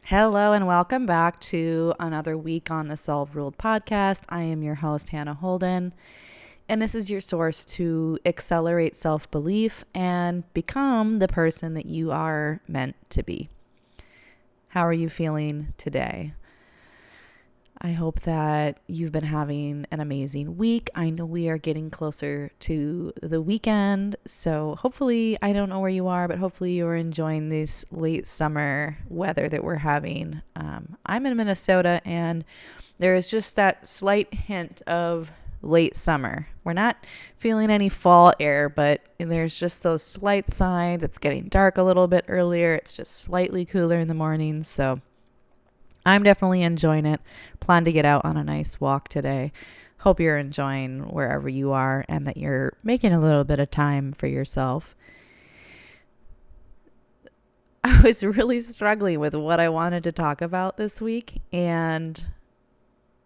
Hello and welcome back to another week on the Self Ruled podcast. I am your host, Hannah Holden, and this is your source to accelerate self-belief and become the person that you are meant to be. How are you feeling today? I hope that you've been having an amazing week. I know we are getting closer to the weekend, so hopefully, I don't know where you are, but hopefully you're enjoying this late summer weather that we're having. I'm in Minnesota, and there is just that slight hint of late summer. We're not feeling any fall air, but there's just those slight signs. It's getting dark a little bit earlier. It's just slightly cooler in the mornings, so I'm definitely enjoying it. Plan to get out on a nice walk today. Hope you're enjoying wherever you are and that you're making a little bit of time for yourself. I was really struggling with what I wanted to talk about this week, and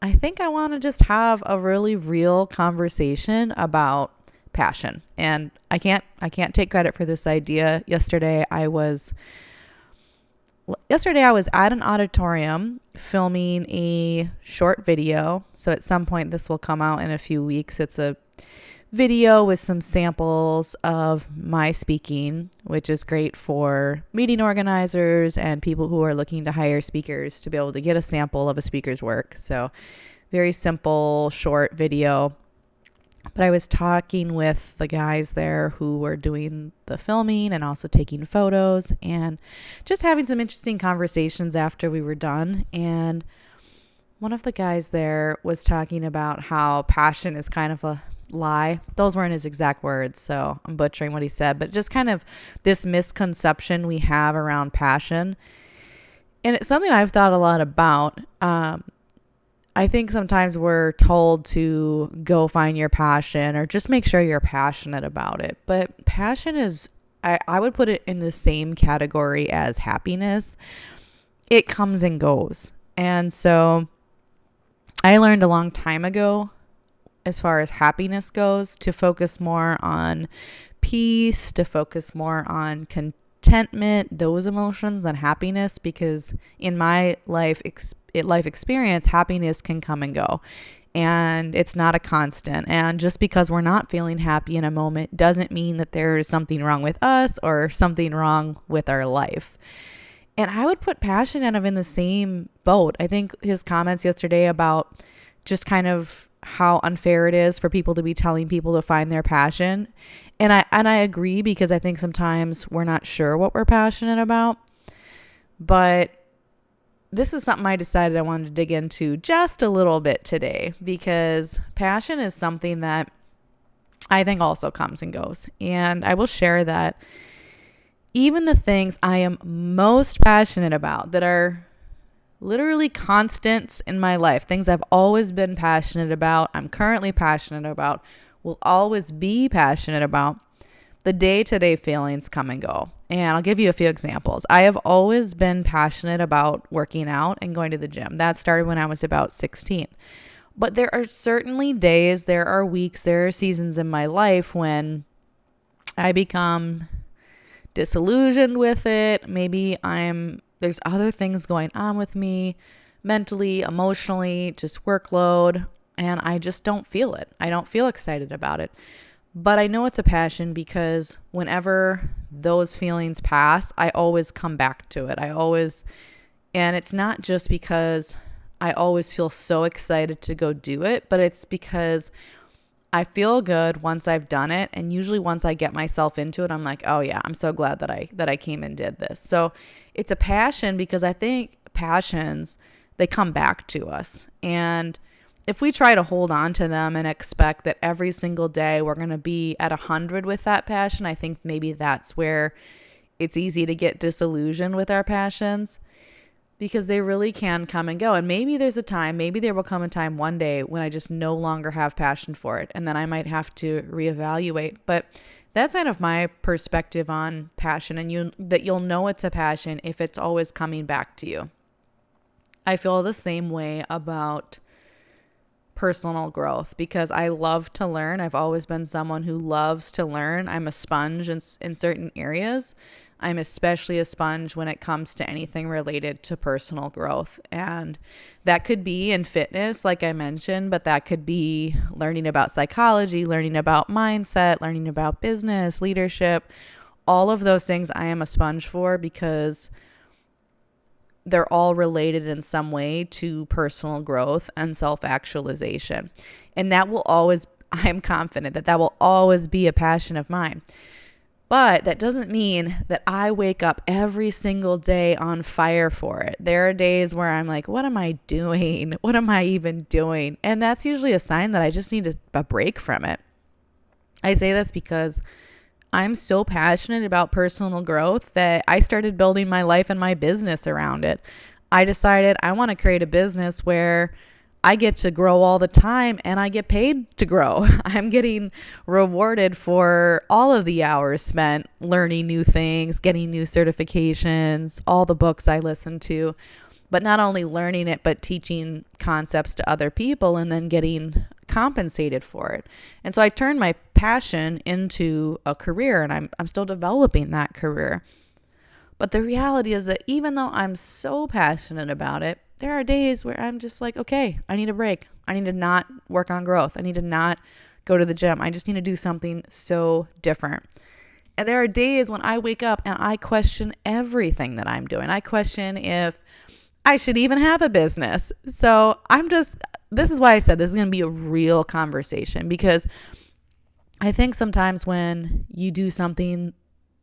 I think I want to just have a really real conversation about passion. And I can't take credit for this idea. Yesterday I was at an auditorium filming a short video. So at some point this will come out in a few weeks. It's a video with some samples of my speaking, which is great for meeting organizers and people who are looking to hire speakers to be able to get a sample of a speaker's work. So very simple, short video. But I was talking with the guys there who were doing the filming and also taking photos and just having some interesting conversations after we were done. And one of the guys there was talking about how passion is kind of a lie. Those weren't his exact words, so I'm butchering what he said, but just kind of this misconception we have around passion. And it's something I've thought a lot about. I think sometimes we're told to go find your passion or just make sure you're passionate about it. But passion is, I would put it in the same category as happiness. It comes and goes. And so I learned a long time ago, as far as happiness goes, to focus more on peace, to focus more on contentment, those emotions, than happiness, because in my life experience, happiness can come and go, and it's not a constant. And just because we're not feeling happy in a moment doesn't mean that there is something wrong with us or something wrong with our life. And I would put passion kind of in the same boat. I think his comments yesterday about just kind of how unfair it is for people to be telling people to find their passion. And I agree, because I think sometimes we're not sure what we're passionate about. But this is something I decided I wanted to dig into just a little bit today, because passion is something that I think also comes and goes. And I will share that even the things I am most passionate about, that are literally constants in my life, things I've always been passionate about, I'm currently passionate about, will always be passionate about, the day-to-day feelings come and go. And I'll give you a few examples. I have always been passionate about working out and going to the gym. That started when I was about 16. But there are certainly days, there are weeks, there are seasons in my life when I become disillusioned with it. Maybe there's other things going on with me, mentally, emotionally, just workload, and I just don't feel it. I don't feel excited about it. But I know it's a passion, because whenever those feelings pass, I always come back to it. And it's not just because I always feel so excited to go do it, but it's because I feel good once I've done it. And usually once I get myself into it, I'm like, oh yeah, I'm so glad that I came and did this. So it's a passion, because I think passions, they come back to us. And if we try to hold on to them and expect that every single day we're going to be at 100 with that passion, I think maybe that's where it's easy to get disillusioned with our passions, because they really can come and go. And maybe there will come a time one day when I just no longer have passion for it, and then I might have to reevaluate. But that's kind of my perspective on passion, and you'll know it's a passion if it's always coming back to you. I feel the same way about personal growth, because I love to learn. I've always been someone who loves to learn. I'm a sponge in certain areas. I'm especially a sponge when it comes to anything related to personal growth. And that could be in fitness, like I mentioned, but that could be learning about psychology, learning about mindset, learning about business, leadership. All of those things I am a sponge for because they're all related in some way to personal growth and self-actualization. And that will always, I'm confident that will always be a passion of mine. But that doesn't mean that I wake up every single day on fire for it. There are days where I'm like, what am I doing? What am I even doing? And that's usually a sign that I just need a break from it. I say this because I'm so passionate about personal growth that I started building my life and my business around it. I decided I want to create a business where I get to grow all the time and I get paid to grow. I'm getting rewarded for all of the hours spent learning new things, getting new certifications, all the books I listen to, but not only learning it, but teaching concepts to other people and then getting compensated for it. And so I turned my passion into a career, and I'm still developing that career. But the reality is that even though I'm so passionate about it, there are days where I'm just like, okay, I need a break. I need to not work on growth. I need to not go to the gym. I just need to do something so different. And there are days when I wake up and I question everything that I'm doing. I question if I should even have a business. So this is why I said this is going to be a real conversation, because I think sometimes when you do something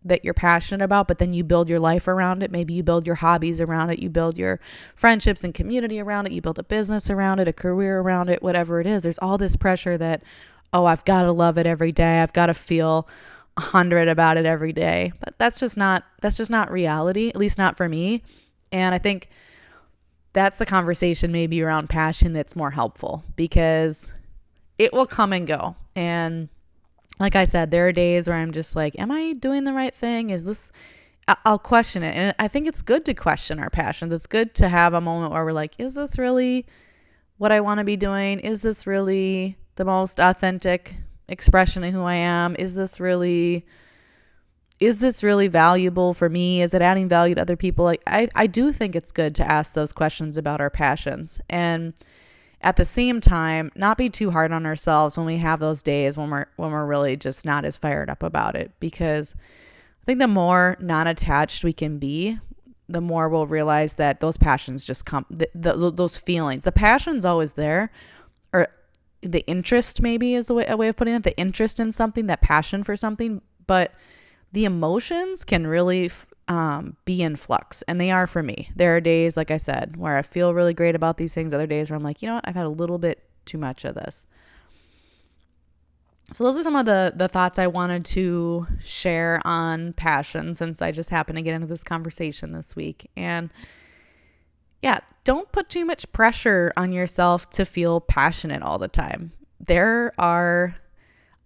that you're passionate about, but then you build your life around it. Maybe you build your hobbies around it. You build your friendships and community around it. You build a business around it, a career around it, whatever it is. There's all this pressure that, oh, I've got to love it every day. I've got to feel 100 about it every day. But that's just not reality, at least not for me. And I think that's the conversation maybe around passion that's more helpful, because it will come and go. And like I said, there are days where I'm just like, am I doing the right thing? I'll question it. And I think it's good to question our passions. It's good to have a moment where we're like, is this really what I want to be doing? Is this really the most authentic expression of who I am? Is this really valuable for me? Is it adding value to other people? Like I do think it's good to ask those questions about our passions. And at the same time, not be too hard on ourselves when we have those days when we're really just not as fired up about it. Because I think the more non-attached we can be, the more we'll realize that those passions just come, those feelings. The passion's always there, or the interest maybe is a way of putting it. The interest in something, that passion for something, but the emotions can really be in flux, and they are for me. There are days, like I said, where I feel really great about these things. Other days where I'm like, you know what, I've had a little bit too much of this. So those are some of the thoughts I wanted to share on passion, since I just happened to get into this conversation this week. And yeah, don't put too much pressure on yourself to feel passionate all the time. There are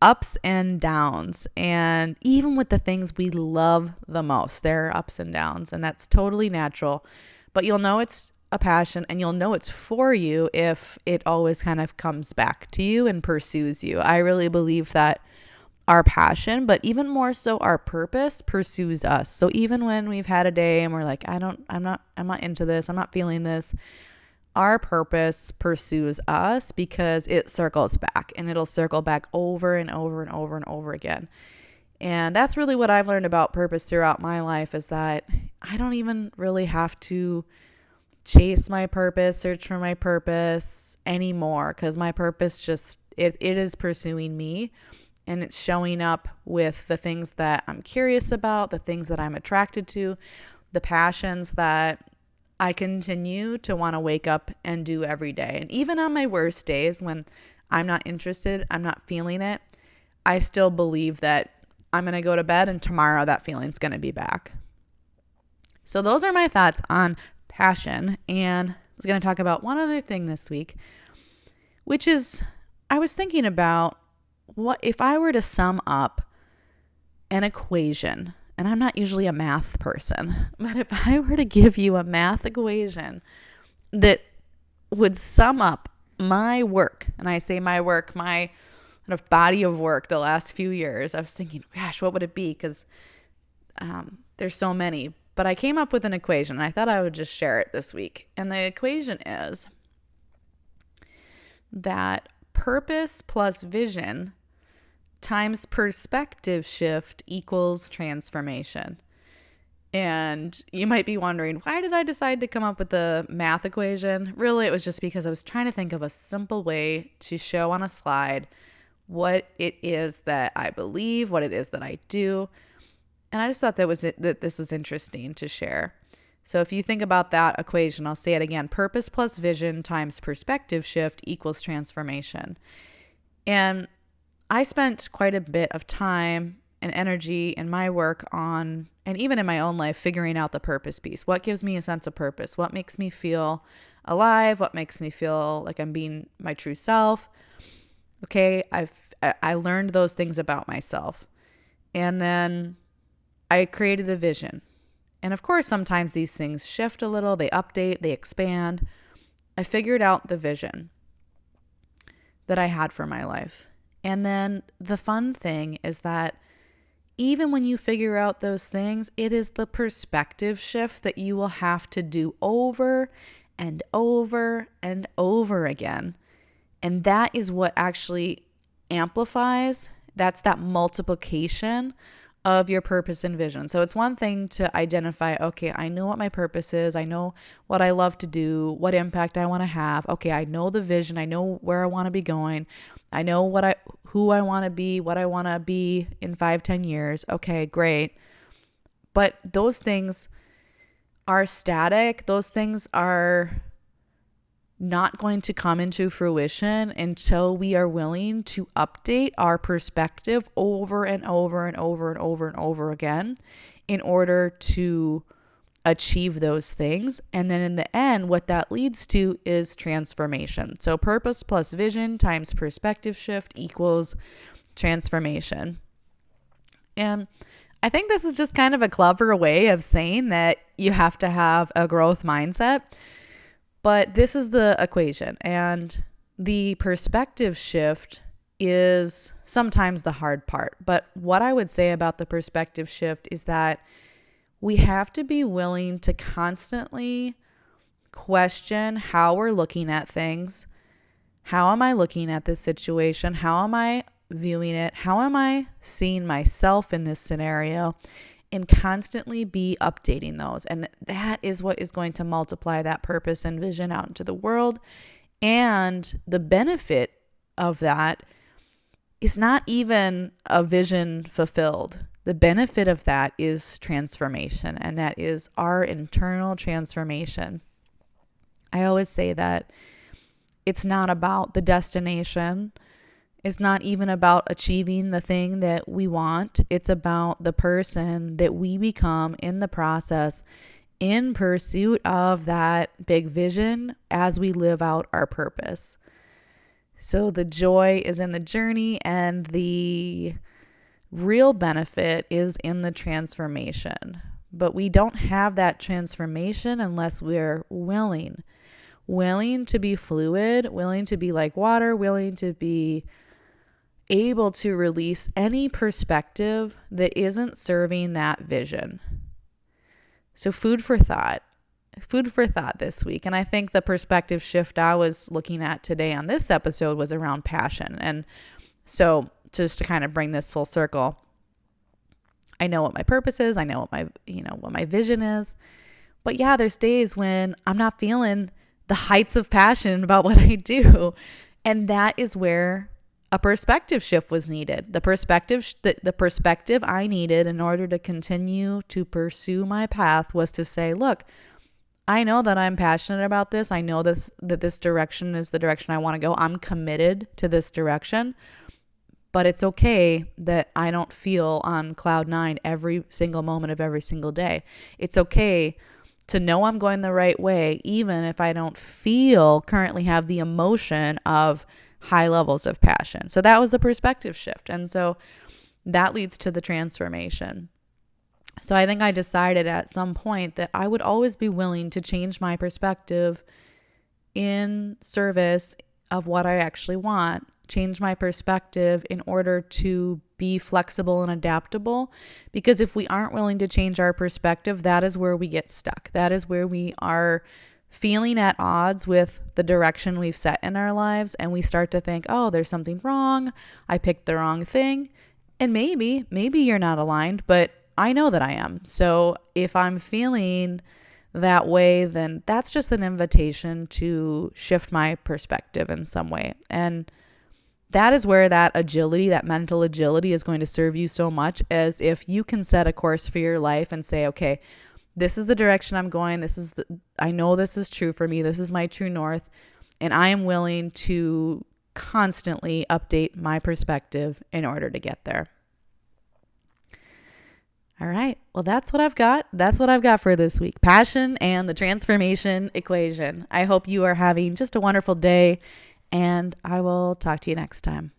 ups and downs, and even with the things we love the most, there are ups and downs, and that's totally natural. But you'll know it's a passion, and you'll know it's for you if it always kind of comes back to you and pursues you. I really believe that our passion, but even more so our purpose, pursues us. So even when we've had a day and we're like, I'm not into this, I'm not feeling this, our purpose pursues us, because it circles back, and it'll circle back over and over and over and over again. And that's really what I've learned about purpose throughout my life, is that I don't even really have to chase my purpose, search for my purpose anymore, because my purpose just, it is pursuing me, and it's showing up with the things that I'm curious about, the things that I'm attracted to, the passions that I continue to want to wake up and do every day. And even on my worst days, when I'm not interested, I'm not feeling it, I still believe that I'm going to go to bed and tomorrow that feeling's going to be back. So those are my thoughts on passion. And I was going to talk about one other thing this week, which is I was thinking about what if I were to sum up an equation. And I'm not usually a math person, but if I were to give you a math equation that would sum up my work, and I say my work, my kind of body of work the last few years, I was thinking, gosh, what would it be? Because There's so many, but I came up with an equation and I thought I would just share it this week. And the equation is that purpose plus vision times perspective shift equals transformation. And you might be wondering, why did I decide to come up with the math equation? Really, it was just because I was trying to think of a simple way to show on a slide what it is that I believe, what it is that I do. And I just thought that this was interesting to share. So if you think about that equation, I'll say it again. Purpose plus vision times perspective shift equals transformation. And I spent quite a bit of time and energy in my work on, and even in my own life, figuring out the purpose piece. What gives me a sense of purpose? What makes me feel alive? What makes me feel like I'm being my true self? Okay, I learned those things about myself. And then I created a vision. And of course, sometimes these things shift a little, they update, they expand. I figured out the vision that I had for my life. And then the fun thing is that even when you figure out those things, it is the perspective shift that you will have to do over and over and over again. And that is what actually amplifies, that's that multiplication of your purpose and vision. So it's one thing to identify, okay, I know what my purpose is. I know what I love to do, what impact I want to have. Okay, I know the vision. I know where I want to be going. I know who I want to be, what I want to be in 5-10 years. Okay, great. But those things are static. Those things are not going to come into fruition until we are willing to update our perspective over and over and over and over and over again in order to achieve those things. And then in the end, what that leads to is transformation. So purpose plus vision times perspective shift equals transformation. And I think this is just kind of a clever way of saying that you have to have a growth mindset. But this is the equation, and the perspective shift is sometimes the hard part. But what I would say about the perspective shift is that we have to be willing to constantly question how we're looking at things. How am I looking at this situation? How am I viewing it? How am I seeing myself in this scenario? And constantly be updating those. And that is what is going to multiply that purpose and vision out into the world. And the benefit of that is not even a vision fulfilled. The benefit of that is transformation, and that is our internal transformation. I always say that it's not about the destination. It's not even about achieving the thing that we want. It's about the person that we become in the process, in pursuit of that big vision as we live out our purpose. So the joy is in the journey, and the real benefit is in the transformation. But we don't have that transformation unless we're willing to be fluid, willing to be like water, willing to be able to release any perspective that isn't serving that vision. So food for thought this week. And I think the perspective shift I was looking at today on this episode was around passion. And so just to kind of bring this full circle, I know what my purpose is. I know what my vision is. But yeah, there's days when I'm not feeling the heights of passion about what I do. And that is where a perspective shift was needed. The perspective I needed in order to continue to pursue my path was to say, look, I know that I'm passionate about this. I know that this direction is the direction I want to go. I'm committed to this direction. But it's okay that I don't feel on cloud 9 every single moment of every single day. It's okay to know I'm going the right way, even if I don't currently have the emotion of high levels of passion. So that was the perspective shift. And so that leads to the transformation. So I think I decided at some point that I would always be willing to change my perspective in service of what I actually want, change my perspective in order to be flexible and adaptable, because if we aren't willing to change our perspective, that is where we get stuck. That is where we are feeling at odds with the direction we've set in our lives, and we start to think, oh, there's something wrong. I picked the wrong thing. And maybe you're not aligned, but I know that I am. So if I'm feeling that way, then that's just an invitation to shift my perspective in some way. And that is where that agility, that mental agility, is going to serve you so much, as if you can set a course for your life and say, okay, this is the direction I'm going. I know this is true for me. This is my true north. And I am willing to constantly update my perspective in order to get there. All right. Well, that's what I've got. That's what I've got for this week. Passion and the transformation equation. I hope you are having just a wonderful day, and I will talk to you next time.